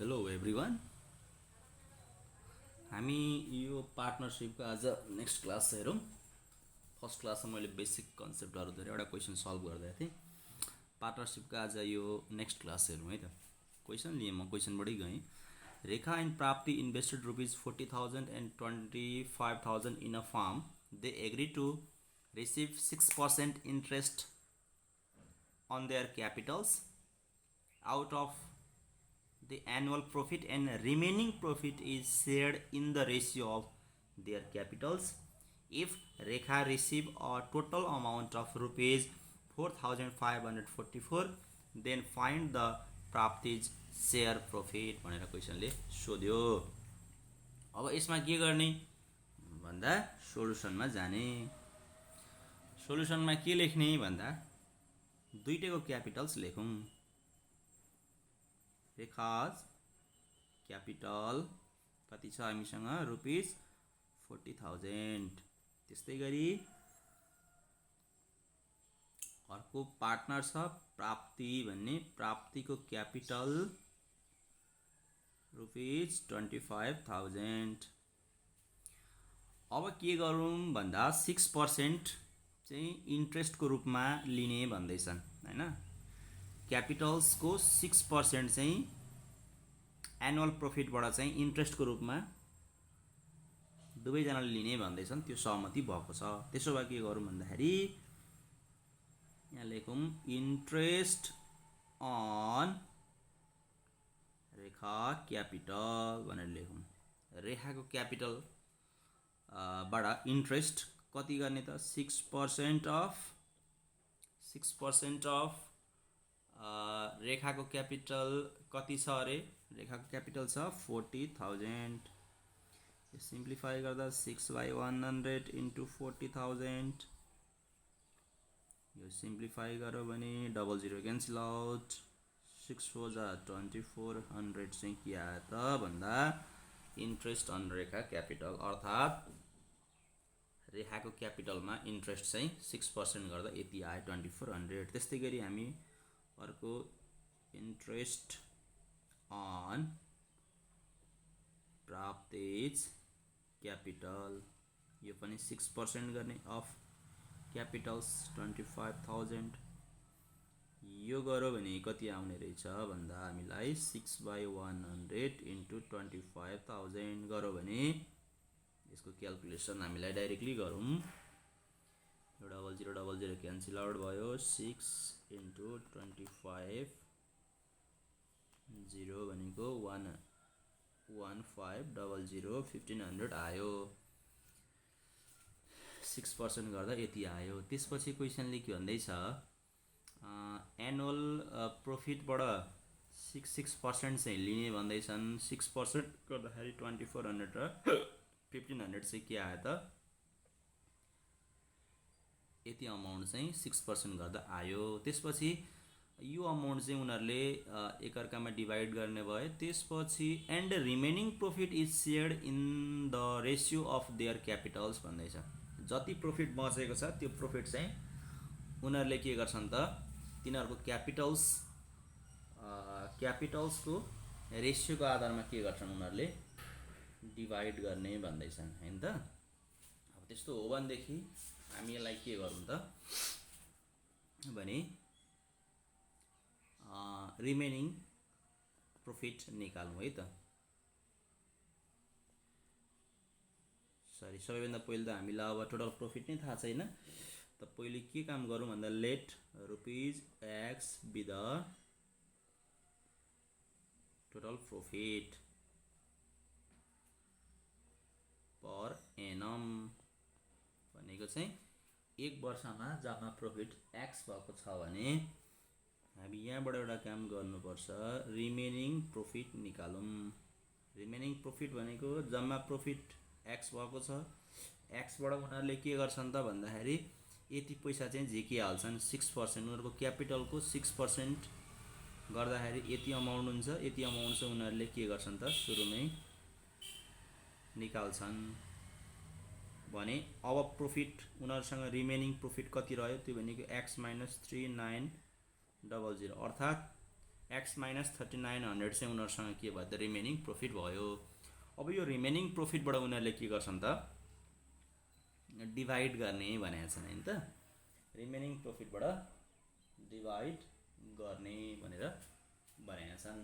Hello everyone. हामी यो पार्टनरसिपको आज नेक्स्ट क्लास हेरौँ। फर्स्ट क्लासमा मैले बेसिक कन्सेप्टहरू धेरैवटा क्वेसन सल्भ गर्दै थिएँ। पार्टनरसिपको आज यो नेक्स्ट क्लास हेरौँ है त। क्वेसन लिएँ, म क्वेसनबाटै गएँ। Rekha and Prapti invested rupees 40,000 and 25,000 in a farm. They agree to receive 6% interest on their capitals out of the annual profit, and remaining profit is shared in the ratio of their capitals. If Rekha receive a total amount of rupees 4,544, then find the Prapti's share profit भनेर क्वेसनले सोध्यो। अब यसमा के गर्ने भन्दा सोलुसनमा जाने। सोलुसनमा के लेख्ने भन्दा दुईटैको क्यापिटल्स लेखौँ। रेखाज क्यापिटल कति छ हामीसँग रुपिज 40,000। त्यस्तै गरी अर्को पार्टनर छ प्राप्ति भन्ने, प्राप्तिको क्यापिटल रुपिज 25,000। अब के गरौँ भन्दा 6% चाहिँ इन्ट्रेस्टको रूपमा लिने भन्दैछन् हैन। क्यापिटल्सको 6% चाहिँ एनुअल प्रफिटबाट चाहिँ इन्ट्रेस्टको रूपमा दुवैजनाले लिने भन्दैछन्, त्यो सहमति भएको छ। त्यसो भए के गरौँ भन्दाखेरि यहाँ लेखौँ इन्ट्रेस्ट अन रेखा क्यापिटल भनेर लेखौँ। रेखाको क्यापिटल बाट इन्ट्रेस्ट कति गर्ने त 6% अफ रेखाको क्यापिटल कति छ अरे, रेखाको क्यापिटल छ 40,000। यो सिम्प्लिफाई गर्दा 6/100 इन्टु 40,000। यो सिम्प्लिफाई गऱ्यो भने 00 क्यान्सल आउट, 6 जा 2400 चाहिँ के आयो त भन्दा इन्ट्रेस्ट अन रेखा क्यापिटल, अर्थात् रेखाको क्यापिटलमा इन्ट्रेस्ट चाहिँ 6% गर्दा यति आयो 2400। त्यस्तै गरी हामी अर्को इन्ट्रेस्ट अन प्राप्तिज क्यापिटल, यो पनि 6% गर्ने अफ क्यापिटल्स 25,000। यो गऱ्यो भने कति आउने रहेछ भन्दा हामीलाई 6/100 इन्टु 25,000 गऱ्यो भने यसको क्याल्कुलेसन हामीलाई डाइरेक्टली गरौँ। यो 00 क्यान्सल आउट भयो, 6 इन्टु 25 0 भनेको 11500 1500 आयो। 6% गर्दा यति आयो। त्यसपछि क्वेसनले के भन्दैछ, एनुअल प्रफिटबाट 6% चाहिँ लिने भन्दैछन्। 6% गर्दाखेरि 2400 र 1500 चाहिँ के आयो त यति अमाउन्ट चाहिँ 6% गर्दा आयो। त्यसपछि यो अमाउन्ट चाहिँ उनीहरूले एकअर्कामा डिभाइड गर्ने भयो। त्यसपछि and remaining profit is सेयर्ड in the ratio of there capitals भन्दैछ। जति प्रफिट बचेको छ त्यो प्रफिट चाहिँ उनीहरूले के गर्छन् त तिनीहरूको क्यापिटल्सको रेसियोको आधारमा के गर्छन् उनीहरूले डिभाइड गर्ने भन्दैछन् हैन त। अब त्यस्तो हो भनेदेखि हामी यसलाई के गरौँ त भने रिमेनिङ प्रफिट निकालौँ है त। सरी, सबैभन्दा पहिले त हामीलाई अब टोटल प्रफिट नै थाहा छैन, त पहिले के काम गरौँ भन्दा let rupees X be the total profit per annum भनेको चाहिँ एक वर्षमा जम्मा प्रफिट X भएको छ भने हामी यहाँबाट एउटा काम गर्नुपर्छ, रिमेनिङ प्रफिट निकालौँ। रिमेनिङ प्रफिट भनेको जम्मा प्रफिट X भएको छ, Xबाट उनीहरूले के गर्छन् त भन्दाखेरि यति पैसा चाहिँ झिकिहाल्छन् 6%। उनीहरूको क्यापिटलको 6% गर्दाखेरि यति अमाउन्ट हुन्छ। यति अमाउन्ट चाहिँ उनीहरूले के गर्छन् त सुरुमै निकाल्छन् भने अब प्रफिट उनीहरूसँग रिमेनिङ प्रफिट कति रह्यो त्यो भनेको X - 3900, अर्थात् एक्स माइनस 3900 चाहिँ उनीहरूसँग के भयो त रिमेनिङ प्रफिट भयो। अब यो रिमेनिङ प्रफिटबाट उनीहरूले के गर्छन् त डिभाइड गर्ने भनेको छन् हैन त, रिमेनिङ प्रफिटबाट डिभाइड गर्ने भनेर भनेका छन्।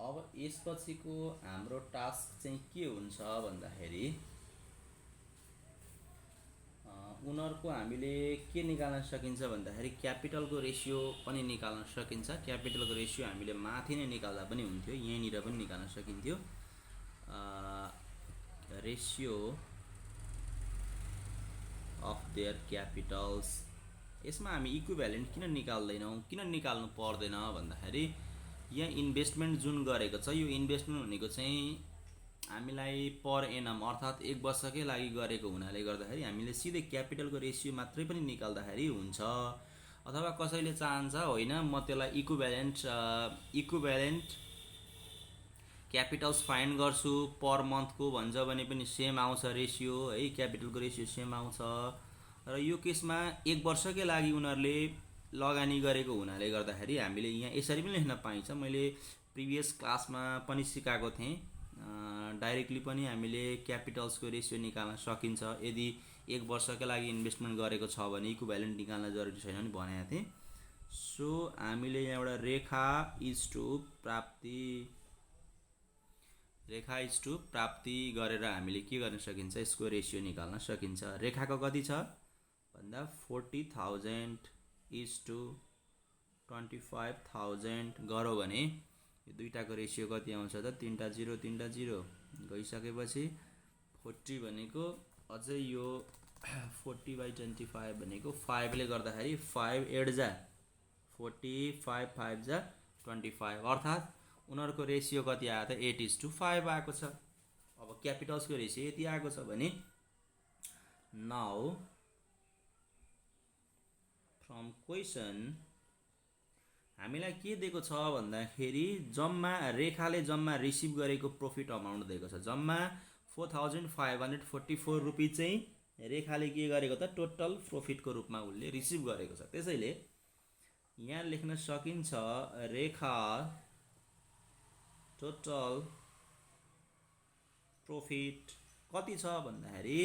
अब यसपछिको हाम्रो टास्क चाहिँ के हुन्छ भन्दाखेरि उनीहरूको हामीले के निकाल्न सकिन्छ भन्दाखेरि क्यापिटलको रेसियो पनि निकाल्न सकिन्छ। क्यापिटलको रेसियो हामीले माथि नै निकाल्दा पनि हुन्थ्यो, यहीँनिर पनि निकाल्न सकिन्थ्यो। रेसियो अफ देयर क्यापिटल्स, यसमा हामी इक्विभ्यालेन्ट किन निकाल्दैनौँ, किन निकाल्नु पर्दैन भन्दाखेरि यहाँ इन्भेस्टमेन्ट जुन गरेको छ यो इन्भेस्टमेन्ट भनेको चाहिँ हामीलाई पर एनम अर्थात् 1 वर्षकै लागि गरेको हुनाले गर्दाखेरि हामीले सिधै क्यापिटलको रेसियो मात्रै पनि निकाल्दाखेरि हुन्छ। अथवा कसैले चाहन्छ होइन म त्यसलाई इक्विभ्यालेन्ट क्यापिटल्स फाइन्ड गर्छु पर मन्थको भन्छ भने पनि सेम आउँछ रेसियो है, क्यापिटलको रेसियो सेम आउँछ। र यो केसमा 1 वर्षकै लागि उनीहरूले लगानी गरेको हुनाले गर्दाखेरि हामीले यहाँ यसरी पनि लेख्न पाइन्छ। मैले प्रिभियस क्लासमा पनि सिकाएको थिएँ, डाइरेक्टली पनि हामीले क्यापिटल्सको रेसियो निकाल्न सकिन्छ। यदि 1 वर्षकै लागि इन्भेस्टमेन्ट गरेको छ भने इक्विभ्यालेन्ट निकाल्न जरुरी छैन भने भनेको थिएँ। सो हामीले यहाँबाट रेखा इज टु प्राप्ति गरेर हामीले के गर्न सकिन्छ, यसको रेसियो निकाल्न सकिन्छ। रेखाको कति छ भन्दा 40,000 इज टु 25,000 गरौँ भने यो दुईटाको रेसियो कति आउँछ त 3टा 0 3टा 0 गइसकेपछि 40 भनेको अझै यो 40/25 भनेको 5 ले गर्दाखेरि 5 8 जा 40 5 5 जा 25 अर्थात् उनीहरूको रेसियो कति आयो त 8:5 आएको छ। अब क्यापिटल्सको रेसियो यति आएको छ भने नाउ फ्रम क्वेसन हामीलाई के दिएको छ भन्दाखेरि जम्मा रेखाले जम्मा रिसिभ गरेको प्रफिट अमाउन्ट दिएको छ। जम्मा 4,544 रुपैयाँ चाहिँ रेखाले के गरेको त टोटल प्रफिटको रूपमा उसले रिसिभ गरेको छ। त्यसैले यहाँ लेख्न सकिन्छ रेखा टोटल प्रफिट कति छ भन्दाखेरि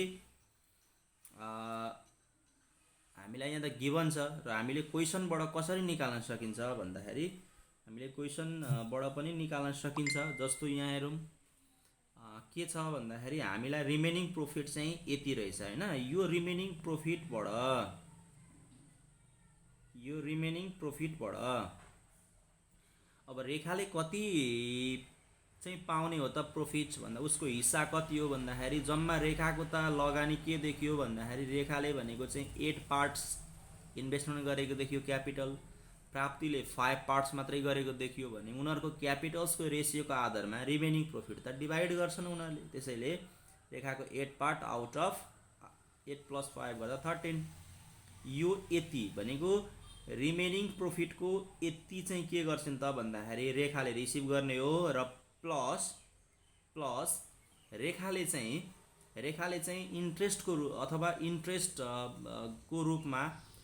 हामीलाई यहाँ त गिभन छ र हामीले क्वेसनबाट कसरी निकाल्न सकिन्छ भन्दाखेरि हामीले क्वेसनबाट पनि निकाल्न सकिन्छ। जस्तो यहाँ हेरौँ के छ भन्दाखेरि हामीलाई रिमेनिङ प्रफिट चाहिँ यति रहेछ हैन, यो रिमेनिङ प्रफिटबाट अब रेखाले कति चाहिँ पाउने हो त प्रफिट भन्दा उसको हिस्सा कति हो भन्दाखेरि जम्मा रेखाको त लगानी के देखियो भन्दाखेरि रेखाले भनेको चाहिँ 8 पार्ट्स इन्भेस्टमेन्ट गरेको देखियो क्यापिटल, प्राप्तिले 5 पार्ट्स मात्रै गरेको देखियो भने उनीहरूको क्यापिटल्सको रेसियोको आधारमा रिमेनिङ प्रफिट त डिभाइड गर्छन् उनीहरूले। त्यसैले रेखाको 8 पार्ट आउट अफ 8 + 5 गर्दा 13 यो यति भनेको रिमेनिङ प्रफिटको यति चाहिँ के गर्छन् त भन्दाखेरि रेखाले रिसिभ गर्ने हो र प्लस रेखाले चाहिँ इन्ट्रेस्टको अथवा इन्ट्रेस्टको रूपमा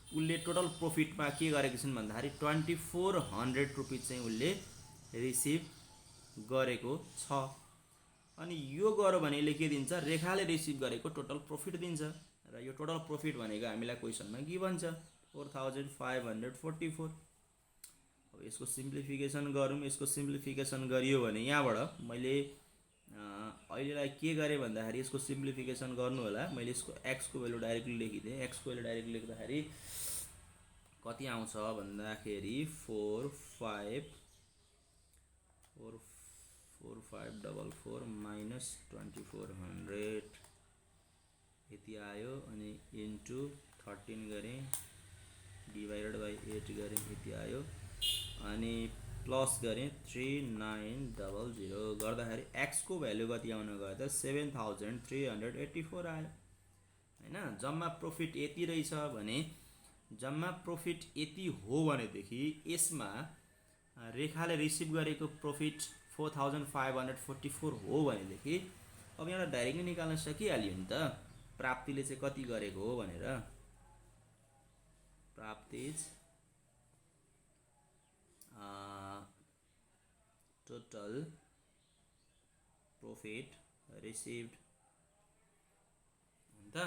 उसले टोटल प्रफिटमा के गरेको छन् भन्दाखेरि 2400 रुपैयाँ चाहिँ उसले रिसिभ गरेको छ। अनि यो गर्यो भने यसले के दिन्छ रेखाले रिसिभ गरेको टोटल प्रफिट दिन्छ र यो टोटल प्रफिट भनेको हामीलाई क्वेसनमा गिभन छ 4,544। अब यसको सिम्प्लिफिकेसन गरौँ। यसको सिम्प्लिफिकेसन गरियो भने यहाँबाट मैले अहिलेलाई के गरेँ भन्दाखेरि यसको सिम्प्लिफिकेसन गर्नु होला। मैले यसको x को भ्यालु डाइरेक्टली लेखिदिएँ। x को भ्यालु डाइरेक्टली लेख्दाखेरि कति आउँछ भन्दाखेरि 4544 माइनस 2400 यति आयो अनि इन्टु 13 गरेँ डिभाइडेड बाई 8 गरेँ यति आयो अनि प्लस गरेँ 3900 गर्दाखेरि x को भ्यालु कति आउन गयो त 7384 आयो हैन। जम्मा प्रफिट यति रहेछ भने जम्मा प्रफिट यति हो भनेदेखि यसमा रेखाले रिसिभ गरेको प्रफिट 4544 हो भनेदेखि अब यहाँ डाइरेक्टली निकाल्न सकिहाल्यो नि त। प्राप्तिले चाहिँ कति गरेको हो भनेर प्राप्तिज टोटल प्रॉफिट रिसिभ्ड अन्त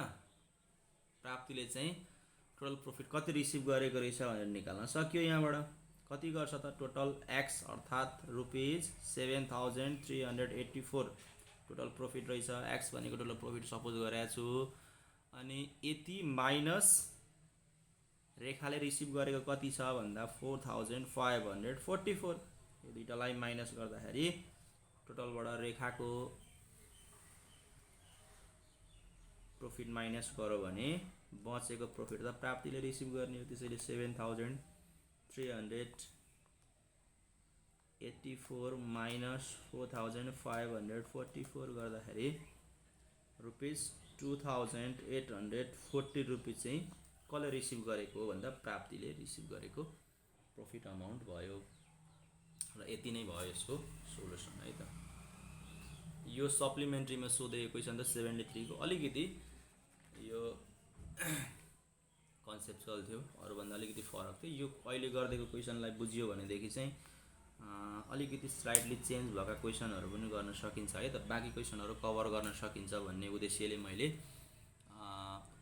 प्राप्तिले चाहिँ टोटल प्रॉफिट कति रिसिभ गरेको रहेछ भनेर निकाल्न सक्यो यहाँबाट कति गर्छ त टोटल एक्स अर्थात् ₹7,384 टोटल प्रॉफिट रहेछ एक्स भनेको टोटल प्रॉफिट सपोज गरेको छु अनि यति माइनस रेखाले रिसिभ गरेको कति छ भन्दा 4,544 यो दुईटालाई माइनस गर्दाखेरि टोटलबाट रेखाको प्रॉफिट माइनस गरो भने बचेको प्रॉफिट त प्राप्तिले रिसिभ गर्ने हो त्यसैले 7,384 माइनस 4,544 गर्दाखेरि ₹2,840 चाहिँ कसले रिसिभ गरेको हो भन्दा प्राप्तिले रिसिभ गरेको प्रॉफिट अमाउन्ट भयो र यति नै भयो यसको सोलुसन है त यो सप्लिमेन्ट्रीमा सोधेको क्वेसन त 73 को अलिकति यो कन्सेप्चुअल थियो अरूभन्दा अलिकति फरक थियो यो अहिले गरिदिएको क्वेसनलाई बुझियो भनेदेखि चाहिँ अलिकति स्लाइडली चेन्ज भएका क्वेसनहरू पनि गर्न सकिन्छ है त बाँकी क्वेसनहरू कभर गर्न सकिन्छ भन्ने उद्देश्यले मैले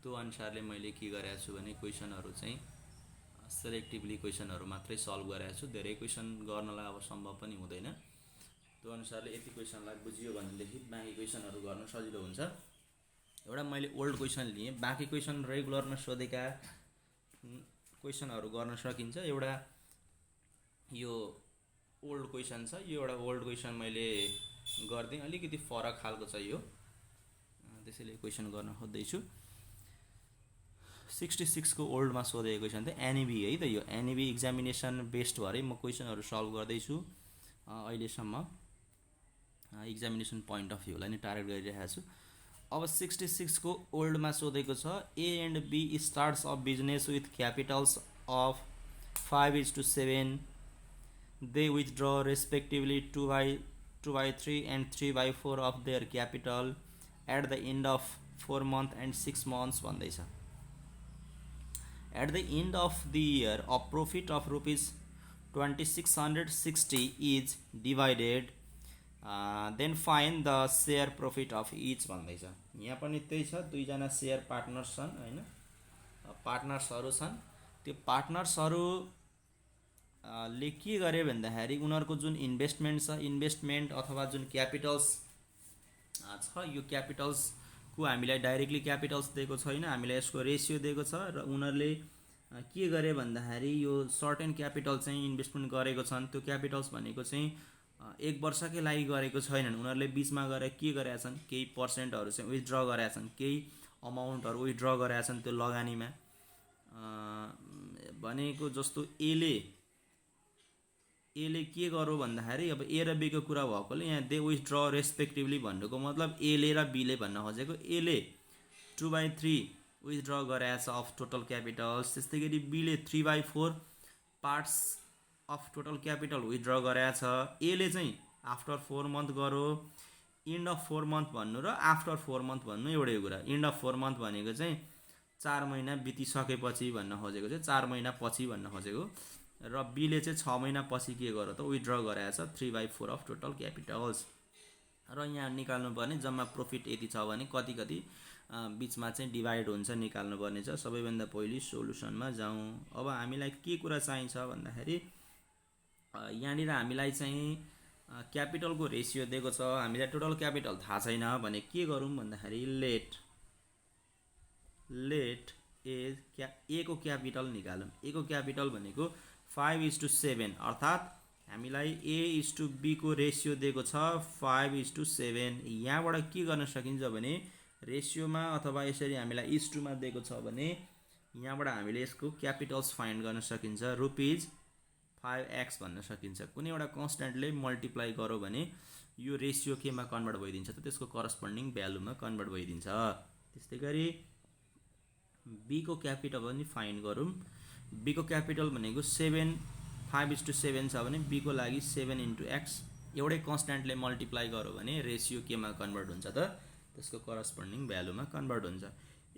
त्यो अनुसारले मैले के गरेको छु भने क्वेसनहरू चाहिँ सेलेक्टिभली क्वेसनहरू मात्रै सल्भ गरेको छु धेरै क्वेसन गर्नलाई अब सम्भव पनि हुँदैन त्यो अनुसारले यति क्वेसनलाई बुझियो भनेदेखि बाँकी क्वेसनहरू गर्न सजिलो हुन्छ एउटा मैले ओल्ड क्वेसन लिएँ बाँकी क्वेसन रेगुलरमा सोधेका क्वेसनहरू गर्न सकिन्छ एउटा यो ओल्ड क्वेसन छ यो एउटा ओल्ड क्वेसन मैले गर्दिएँ अलिकति फरक खालको छ यो त्यसैले क्वेसन गर्न खोज्दैछु 66 को ओल्डमा सोधेको क्वेसन त एनईबी है त यो एनईबी एक्जामिनेसन बेस्ड भएर म क्वेसनहरू सल्भ गर्दैछु अहिलेसम्म एक्जामिनेसन पोइन्ट अफ भ्यूलाई नै टार्गेट गरिरहेको छु अब 66 को ओल्डमा सोधेको छ A and B starts a business with capitals of 5:7 they withdraw respectively 2/3 and 3/4 of their capital at the end of 4 months and 6 months भन्दैछ At the end of the year, a profit of ₹2,660 is divided. Then find the share profit of each भन्दैछ यहाँ पनि त्यही छ दुईजना share partners छन् हैन पार्टनर्सहरू छन् त्यो पार्टनर्सहरू ले के गरे भन्दाखेरि उनीहरूको जुन इन्भेस्टमेन्ट छ इन्भेस्टमेन्ट अथवा जुन क्यापिटल्स छ यो क्यापिटल्स को हामीलाई डाइरेक्टली क्यापिटल्स दिएको छैन हामीलाई यसको रेसियो दिएको छ र उनीहरूले के गरे भन्दाखेरि यो सर्टेन क्यापिटल चाहिँ इन्भेस्टमेन्ट गरेको छन् त्यो क्यापिटल्स भनेको चाहिँ 1 वर्षकै लागि गरेको छैनन् उनीहरूले बीचमा गएर के गरेका छन् केही पर्सेन्टहरू चाहिँ विथड्र गरेका छन् केही अमाउन्टहरू विथड्र गरेका छन् त्यो लगानीमा भनेको जस्तो एले के गर्यो भन्दाखेरि अब ए र बी को कुरा भएकोले यहाँ दे विथड्र रेस्पेक्टिभली भन्नुको मतलब एले र बीले भन्न खोजेको एले 2/3 विथड्र गरेछ अफ टोटल क्यापिटल्स त्यस्तै गरी बीले 3/4 parts of total capital withdraw गरेछ एले चाहिँ आफ्टर 4 मन्थ गर्यो एन्ड अफ 4 मन्थ भन्नु र आफ्टर 4 मन्थ भन्नु एउटै कुरा एन्ड अफ 4 मन्थ भनेको चाहिँ 4 महिना बितिसकेपछि भन्न खोजेको चाहिँ 4 महिना पछि भन्न खोजेको र बीले चाहिँ 6 महिना पछि के गर्यो त विथड्र गरेछ 3/4 अफ टोटल क्यापिटल्स र यहाँ निकाल्नु पर्ने जम्मा प्रॉफिट यति छ भने कति कति बीचमा चाहिँ डिभाइड हुन्छ निकाल्नु पर्ने छ सबैभन्दा पहिले सोलुसनमा जाउँ अब हामीलाई के कुरा चाहिन्छ भन्दाखेरि यहाँनिर हामीलाई चाहिँ क्यापिटलको रेसियो दिएको छ हामीलाई टोटल क्यापिटल थाहा छैन भने के गरौँ भन्दाखेरि लेट ए को क्यापिटल निकालौँ ए को क्यापिटल भनेको 5:7 अर्थात् हामीलाई A:B को रेसियो दिएको छ 5:7 यहाँबाट के गर्न सकिन्छ भने रेसियोमा अथवा यसरी हामीलाई 1:2 मा दिएको छ भने यहाँबाट हामीले यसको क्यापिटल्स फाइन्ड गर्न सकिन्छ ₹5x भन्न सकिन्छ कुनै एउटा कन्स्ट्यान्टले मल्टिप्लाई गरौ भने यो रेसियो केमा कन्भर्ट भइदिन्छ त त्यसको करस्पोन्डिङ भ्यालुमा कन्भर्ट भइदिन्छ त्यस्तै गरी B को क्यापिटल पनि फाइन्ड गरौँ B को क्यापिटल भनेको 5:7 छ भने B को लागि 7 * x एउटै कन्स्ट्यान्टले मल्टिप्लाई गरौ भने रेसियो केमा कन्भर्ट हुन्छ त त्यसको करस्पोन्डिङ भ्यालुमा कन्भर्ट हुन्छ।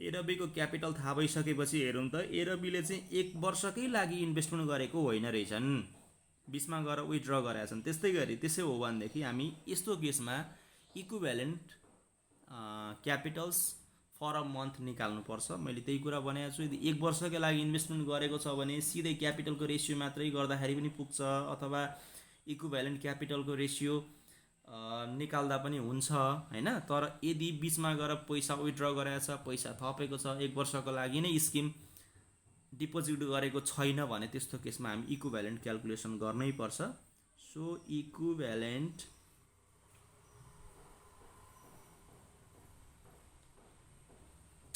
ए र बीको क्यापिटल थाहा भइसकेपछि हेरौँ त ए र बीले चाहिँ 1 वर्षकै लागि इन्भेस्टमेन्ट गरेको होइन रहेछन्, बिचमा गएर विथड्र गरेका छन्। त्यस्तै गरी त्यसै हो भनेदेखि हामी यस्तो केसमा equivalent capitals for a month निकाल्नुपर्छ। मैले त्यही कुरा भनेको छु। यदि 1 वर्षकै लागि इन्भेस्टमेन्ट गरेको छ भने सिधै क्यापिटलको रेसियो मात्रै गर्दाखेरि पनि पुग्छ, अथवा इक्विभ्यालेन्ट क्यापिटलको रेसियो निकाल्दा पनि हुन्छ हैन। तर यदि बिचमा गएर पैसा विथड्र गरेको छ, पैसा थपेको छ, 1 वर्षको लागि नै स्किम डिपोजिट गरेको छैन भने त्यस्तो केसमा हामी इक्विभ्यालेन्ट क्याल्कुलेसन गर्नै पर्छ। So equivalent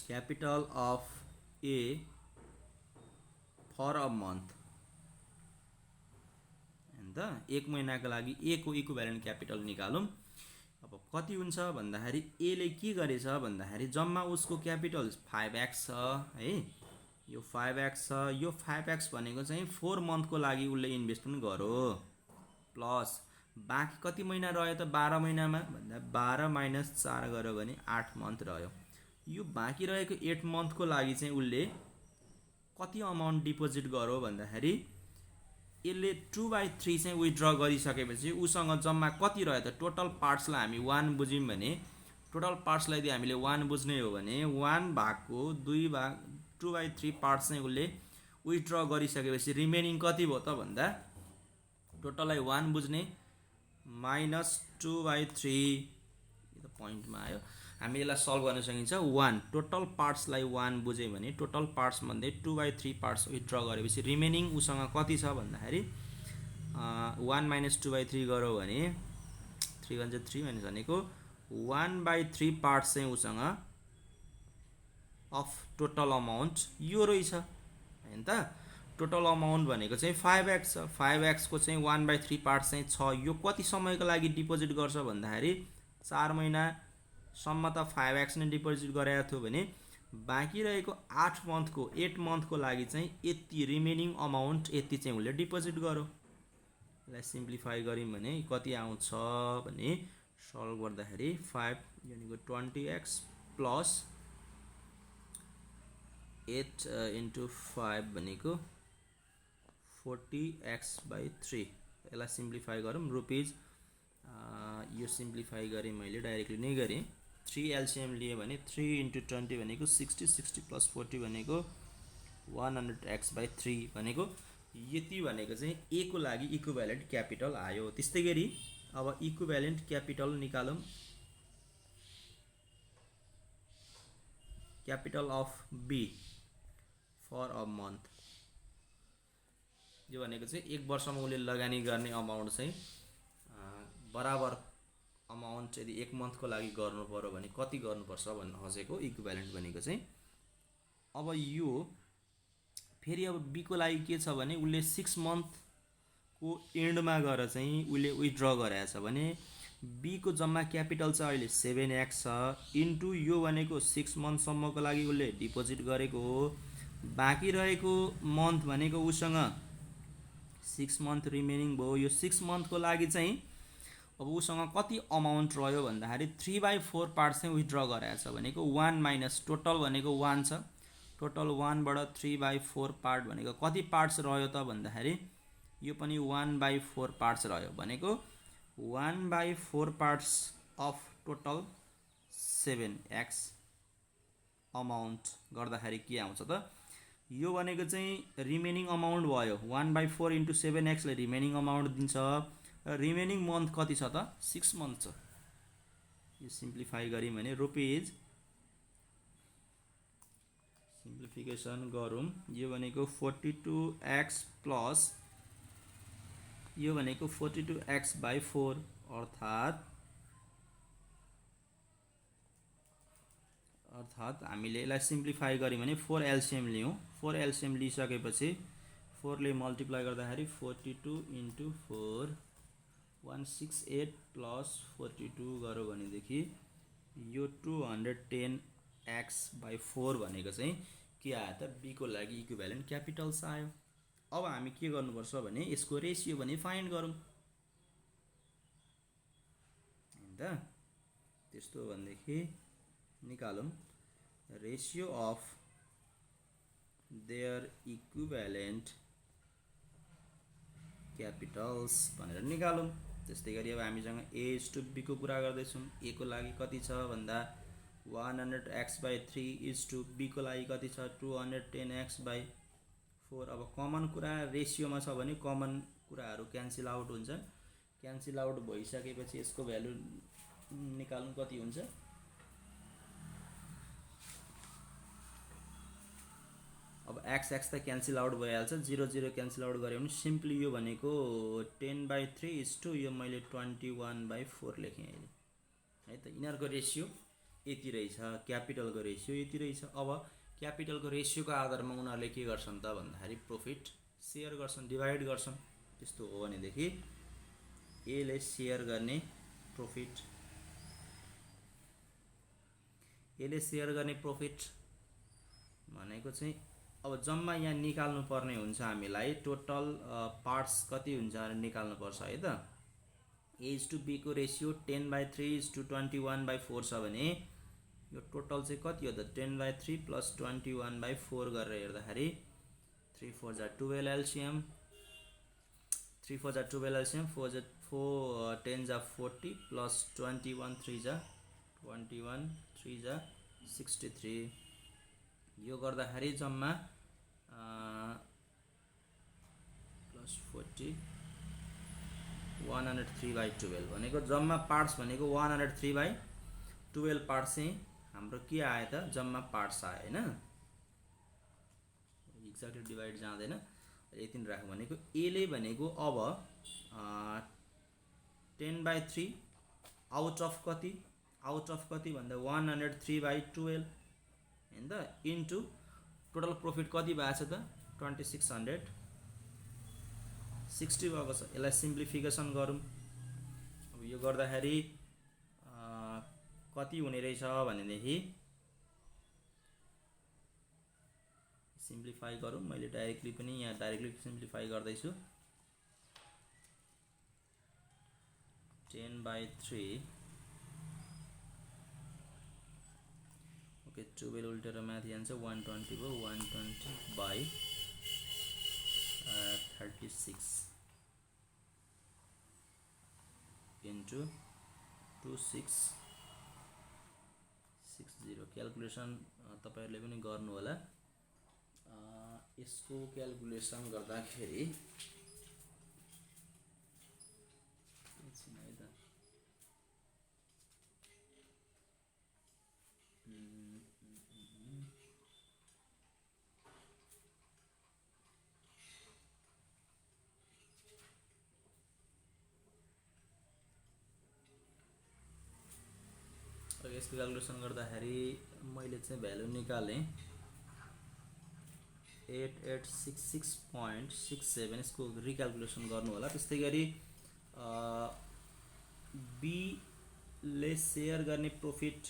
capital of A for a month, अन्त 1 महिनाको लागि ए को इक्विभ्यालेन्ट क्यापिटल निकालौँ। अब कति हुन्छ भन्दाखेरि एले के गरेछ भन्दाखेरि जम्मा उसको क्यापिटल 5x छ है, यो 5x छ। यो 5x भनेको चाहिँ 4 मन्थको लागि उसले इन्भेस्टमेन्ट गर्यो, प्लस बाँकी कति महिना रह्यो त 12 महिनामा भन्दा 12 माइनस 4 गर्यो भने 8 मन्थ रह्यो। यो बाँकी रहेको 8 मन्थको लागि चाहिँ उसले कति अमाउन्ट डिपोजिट गर्यो भन्दाखेरि यसले 2/3 चाहिँ विथड्र गरिसकेपछि उसँग जम्मा कति रह्यो त, टोटल पार्ट्सलाई हामी 1 बुझ्यौँ भने, टोटल पार्ट्सलाई यदि हामीले 1 बुझ्ने हो भने 1 भागको 2/3 पार्ट्स चाहिँ उसले विथड्र गरिसकेपछि रिमेनिङ कति भयो त भन्दा टोटललाई 1 बुझ्ने माइनस 2/3, यो त पोइन्टमा आयो। हामी यसलाई सल्भ गर्न सकिन्छ। 1 टोटल पार्ट्सलाई 1 बुझ्यो भने टोटल पार्ट्स भन्दै 2/3 पार्ट्स विथड्र गरेपछि रिमेनिङ उसँग कति छ भन्दाखेरि 1 माइनस 2/3 गर्यो भने 3 1 3 माइनस भनेको 1/3 पार्ट्स चाहिँ उसँग अफ टोटल अमाउन्ट यो रहेछ हैन त। टोटल अमाउन्ट भनेको चाहिँ 5x छ, 5x को चाहिँ 1/3 पार्ट्स चाहिँ छ। यो कति समयको लागि डिपोजिट गर्छ भन्दाखेरि 4 महिनासम्म त 5x नै डिपोजिट गरेको थियो भने बाँकी रहेको 8 मन्थको लागि चाहिँ यति रिमेनिङ अमाउन्ट यति चाहिँ उसले डिपोजिट गर्यो। यसलाई सिम्प्लिफाई गऱ्यौँ भने कति आउँछ भने सल्भ गर्दाखेरि 5 यानिको 20x प्लस 8 × 5 भनेको 40x/3। यसलाई सिम्प्लिफाई गरौँ रुपिज, यो सिम्प्लिफाई गरेँ मैले डाइरेक्टली नै गरेँ। 3 एलसिएम लिए भने 3 × 20 भनेको 60, 60 + 40 भनेको 100x/3 भनेको यति भनेको चाहिँ ए को लागि इक्विभ्यालेन्ट क्यापिटल आयो। त्यस्तै गरी अब इक्विभ्यालेन्ट क्यापिटल निकालौँ। Capital of B for a month, यो भनेको चाहिँ 1 वर्षमा उसले लगानी गर्ने अमाउन्ट चाहिँ बराबर अमाउन्ट यदि 1 मन्थको लागि गर्नु पर्यो भने कति गर्नुपर्छ भन्न खोजेको इक्विभ्यालेन्ट भनेको चाहिँ। अब यो फेरि अब बी को लागि के छ भने उसले 6 मन्थको एन्डमा गएर चाहिँ उसले विथड्र गरेको छ भने बी को जम्मा क्यापिटल चाहिँ अहिले 7x छ, इन्टु यो भनेको 6 मन्थसम्मको लागि उसले डिपोजिट गरेको हो। बाँकी रहेको मन्थ भनेको उसँग 6 मन्थ रिमेनिङ भयो। यो 6 मन्थको लागि चाहिँ अब उसँग कति अमाउन्ट रह्यो भन्दाखेरि 3/4 पार्ट्स चाहिँ विथड्र गरेको छ भनेको 1 माइनस टोटल भनेको 1 छ, टोटल 1 बाट 3/4 पार्ट भनेको कति पार्ट्स रह्यो त भन्दाखेरि यो पनि 1/4 पार्ट्स रह्यो भनेको 1/4 parts of total 7x amount गर्दाखेरि के आउँछ त, यो भनेको चाहिँ रिमेनिङ अमाउन्ट भयो। 1/4 × 7x ले रिमेनिङ अमाउन्ट दिन्छ। रिमेनिङ मन्थ कति छ त 6 मन्थ छ। यो सिम्प्लिफाई गऱ्यौँ भने रुपिज, सिम्प्लिफिकेसन गरौँ, यो भनेको 42x प्लस यो भनेको 42x/4 अर्थात् हामीले यसलाई सिम्प्लिफाई गऱ्यौँ भने 4 एलसिएम लियौँ। 4 एलसिएम लिइसकेपछि 4 ले मल्टिप्लाई गर्दाखेरि 42 × 4 168 प्लस 42 गर्यो भनेदेखि यो 210x/4 भनेको चाहिँ के आयो त बी को लागि इक्विभ्यालेन्ट क्यापिटल्स आयो। अब हामी के गर्नुपर्छ भने यसको रेसियो भने फाइन्ड गरौँ हैन त। त्यस्तो भनेदेखि निकालौँ ratio of their equivalent capitals भनेर निकालौँ। त्यस्तै गरी अब हामीसँग ए इज टु बीको कुरा गर्दैछौँ। ए को लागि कति छ भन्दा 100x/3 इज टु बीको लागि कति छ 210x/4। अब कमन कुरा रेसियोमा छ भने कमन कुराहरू क्यान्सल आउट हुन्छ। क्यान्सल आउट भइसकेपछि यसको भ्यालु निकाल्नु कति हुन्छ। अब एक्स एक्स त क्यान्सल आउट भइहाल्छ, 0 0 क्यान्सल आउट गऱ्यो भने सिम्पली यो भनेको 10/3 इज टु यो मैले 21/4 लेखेँ अहिले है त। यिनीहरूको रेसियो यति रहेछ, क्यापिटलको रेसियो यति रहेछ। अब क्यापिटलको रेसियोको आधारमा उनीहरूले के गर्छन् त भन्दाखेरि प्रोफिट सेयर गर्छन्, डिभाइड गर्छन्। त्यस्तो हो भनेदेखि एले सेयर गर्ने प्रोफिट, एले सेयर गर्ने प्रोफिट भनेको चाहिँ अब जम्मा यहाँ निकाल्नु पर्ने हुन्छ हामीलाई। टोटल पार्ट्स कति हुन्छ भनेर निकाल्नु पर्छ है त। ए इज टु बीको रेसियो 10/3 इज टु 21/4 छ भने यो टोटल चाहिँ कति हो त 10/3 प्लस 21/4 गरेर हेर्दाखेरि 3 4 जा 12 एलसिएम, 3 4 जा 12 एलसिएम, 4 10 जा 40 प्लस 21 3 जा 63। यो गर्दाखेरि जम्मा प्लस 40 103/12 भनेको जम्मा पार्ट्स भनेको 103/12 पार्ट्स चाहिँ हाम्रो के आयो त जम्मा पार्ट्स आयो हैन। एक्ज्याक्टली डिभाइड जाँदैन, यति नै राख्नु भनेको एले भनेको अब 10/3 आउट अफ कति भन्दा 103/12 हैन त इन्टु टोटल प्रोफिट कति भएको छ त 2660 भएको छ। यसलाई सिम्प्लिफिकेसन गरौँ। अब यो गर्दाखेरि कति हुने रहेछ भनेदेखि सिम्प्लिफाई गरौँ। मैले डाइरेक्टली पनि यहाँ डाइरेक्टली सिम्प्लिफाई गर्दैछु। 10/3 ओके 12 उल्टेर माथि जान्छ 120 भयो, 120/36 इन्टु 2660। क्यालकुलेसन तपाईहरुले पनि गर्नु होला। यसको क्यालकुलेसन गर्दाखेरि यसको क्यालकुलेसन गर्दाखेरि मैले चाहिँ भ्यालु निकालेँ 8866.67। यसको रिक्यालकुलेसन गर्नु होला। त्यस्तै गरी बी ले सेयर गर्ने प्रोफिट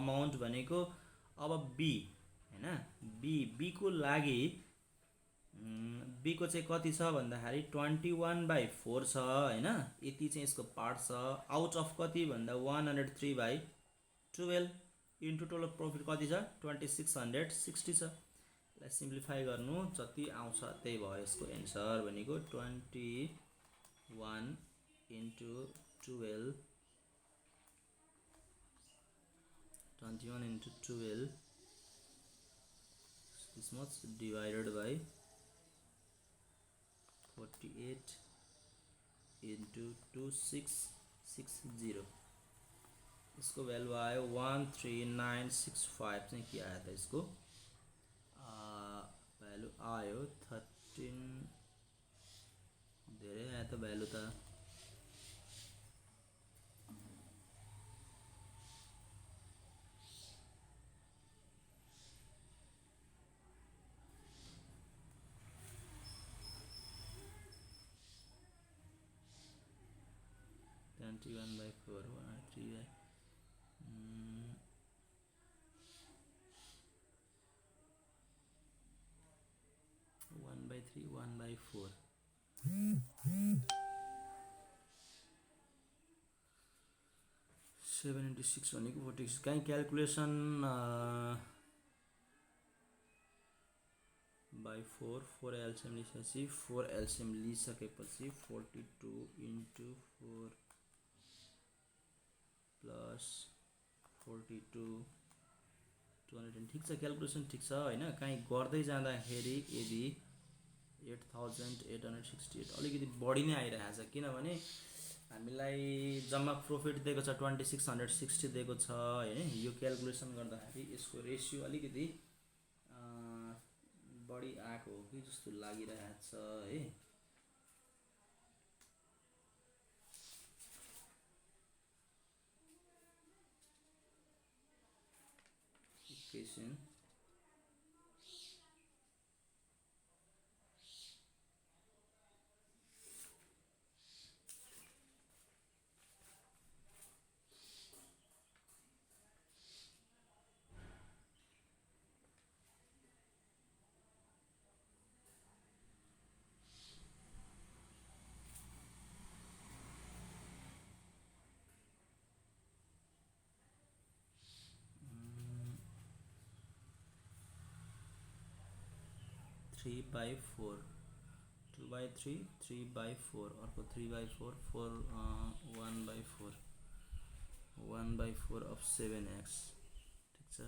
अमाउन्ट भनेको अब बी हैन, बी को लागि बी को चाहिँ कति छ भन्दाखेरि 21/4 छ हैन। यति चाहिँ यसको पार्ट छ। आउट अफ कति भन्दा 103/12 इन्टु टोटल प्रोफिट कति छ 2660 छ। यसलाई सिम्प्लिफाई गर्नु जति आउँछ त्यही भयो यसको एन्सर भनेको 21 into 12 this much divided by 48 into 2660। इसको भ्यालु आयो 13965। चाहिँ के आयो त यसको भ्यालु आयो 13 धेरै आयो त भ्यालु त 21/4 1/3 1/4 1/3 7 into 6 भनेको 46 कहीँ क्यालकुलेसन बाई 4 एलसिएम लिइसकेपछि 4 एलसिएम लिइसकेपछि 42 into 4 प्लस 42 210 ठिक छ क्यालकुलेसन ठिक छ होइन कहीँ गर्दै जाँदाखेरि यदि 8868 अलिकति बढी नै आइरहेको छ किनभने हामीलाई जम्मा प्रफिट दिएको छ 2660 दिएको छ होइन यो क्यालकुलेसन गर्दाखेरि यसको रेसियो अलिकति बढी आएको हो कि जस्तो लागिरहेको छ है इक्वेसन 3/4 2/3 3/4 अर्को 3/4 1/4 1/4 of 7x ठिक छ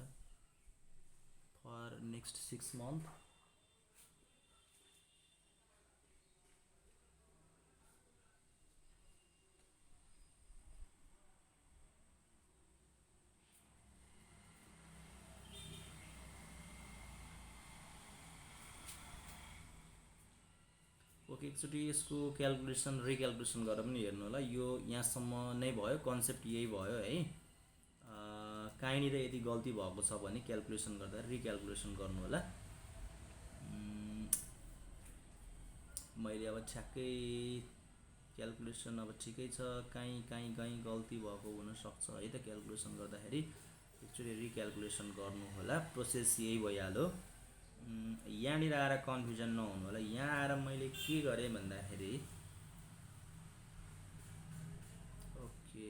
फर नेक्स्ट 6 month ओके एकचोटि यसको क्यालकुलेसन रिक्यालकुलेसन गरेर पनि हेर्नु होला यो यहाँसम्म नै भयो कन्सेप्ट यही भयो है कहीँनिर यदि गल्ती भएको छ भने क्यालकुलेसन गर्दा रिक्यालकुलेसन गर्नु होला मैले अब ठ्याक्कै क्यालकुलेसन अब ठिकै छ कहीँ गल्ती भएको हुनसक्छ है त क्यालकुलेसन गर्दाखेरि एकचोटि रिक्यालकुलेसन गर्नु होला प्रोसेस यही भइहाल्यो यहाँनिर आएर कन्फ्युजन नहुनु होला यहाँ आएर मैले के गरेँ भन्दाखेरि ओके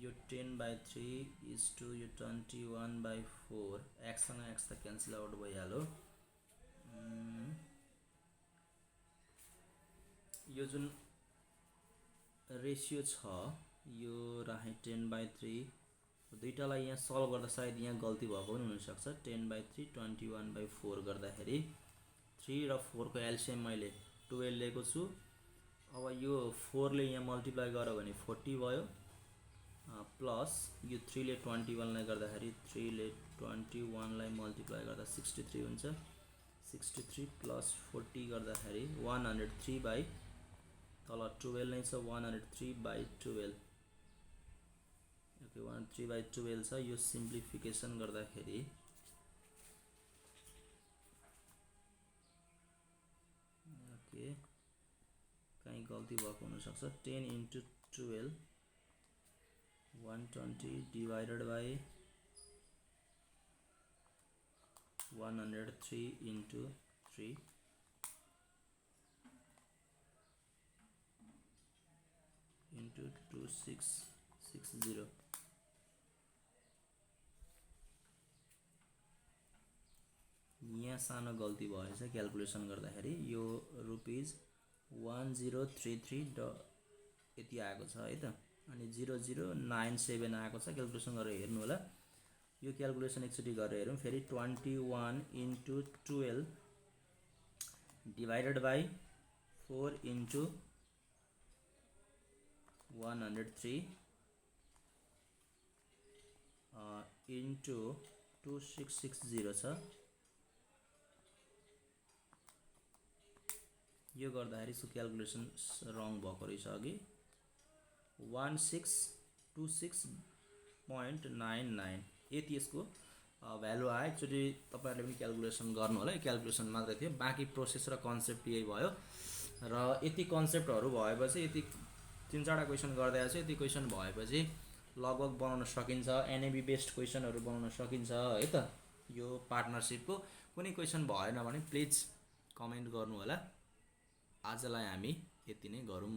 यो 10/3 इज टु यो 21/4 एक्ससँग एक्स त क्यान्सल आउट भइहाल्यो यो जुन रेसियो छ यो राखेँ 10/3 दुईटालाई यहाँ सल्भ गर्दा सायद यहाँ गल्ती भएको पनि हुनसक्छ 10/3 21/4 गर्दाखेरि 3 र 4 को एलसिएम मैले 12 लिएको छु अब यो 4 ले यहाँ मल्टिप्लाई गर्यो भने 40 भयो प्लस यो 3 ले 21 लाई गर्दाखेरि 3 ले 21 लाई मल्टिप्लाई गर्दा 63 हुन्छ 63 प्लस 40 गर्दाखेरि 103 बाई तल 12 नै छ 103/12 ओके 103/12 छ यो सिम्प्लिफिकेसन गर्दाखेरि ओके कहीँ गल्ती भएको हुनसक्छ 10 into 12 120 divided by 103 into 3 into 2660 यहाँ सानो गल्ती भएछ क्यालकुलेसन गर्दाखेरि यो ₹1033 यति आएको छ है त अनि 0097 आएको छ क्यालकुलेसन गरेर हेर्नु होला यो क्यालकुलेसन एकचोटि गरेर हेरौँ फेरि 21 into 12 divided by 4 into 103 into 2660 छ यो गर्दाखेरि यसको क्यालकुलेसन रङ भएको रहेछ अघि 1626.99 यति यसको भ्यालु आयो एकचोटि तपाईहरुले पनि क्यालकुलेसन गर्नु होला यो क्यालकुलेसन मात्रै थियो बाँकी प्रोसेस र कन्सेप्ट यही भयो र यति कन्सेप्टहरु भएपछि यति तीन चारवटा क्वेसन गर्दै आछु यति क्वेसन भएपछि लगभग बनाउन सकिन्छ एनएबी बेस्ड क्वेसनहरु बनाउन सकिन्छ है त यो पार्टनरशिपको कुनै क्वेसन भएन भने प्लिज कमेन्ट गर्नु होला आजलाई हामी यति नै गरौँ।